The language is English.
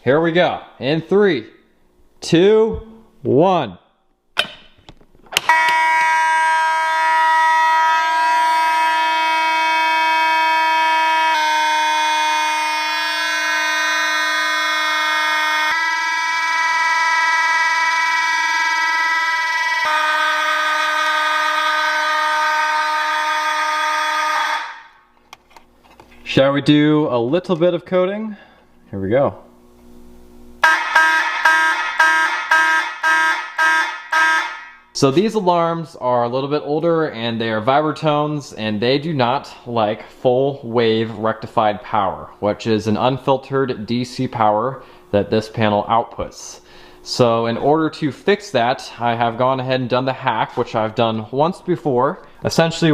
Here we go. In 3, 2, 1. Shall we do a little bit of coding? Here we go. So these alarms are a little bit older and they are vibratones, and they do not like full wave rectified power, which is an unfiltered DC power that this panel outputs. So in order to fix that, I have gone ahead and done the hack, which I've done once before. Essentially,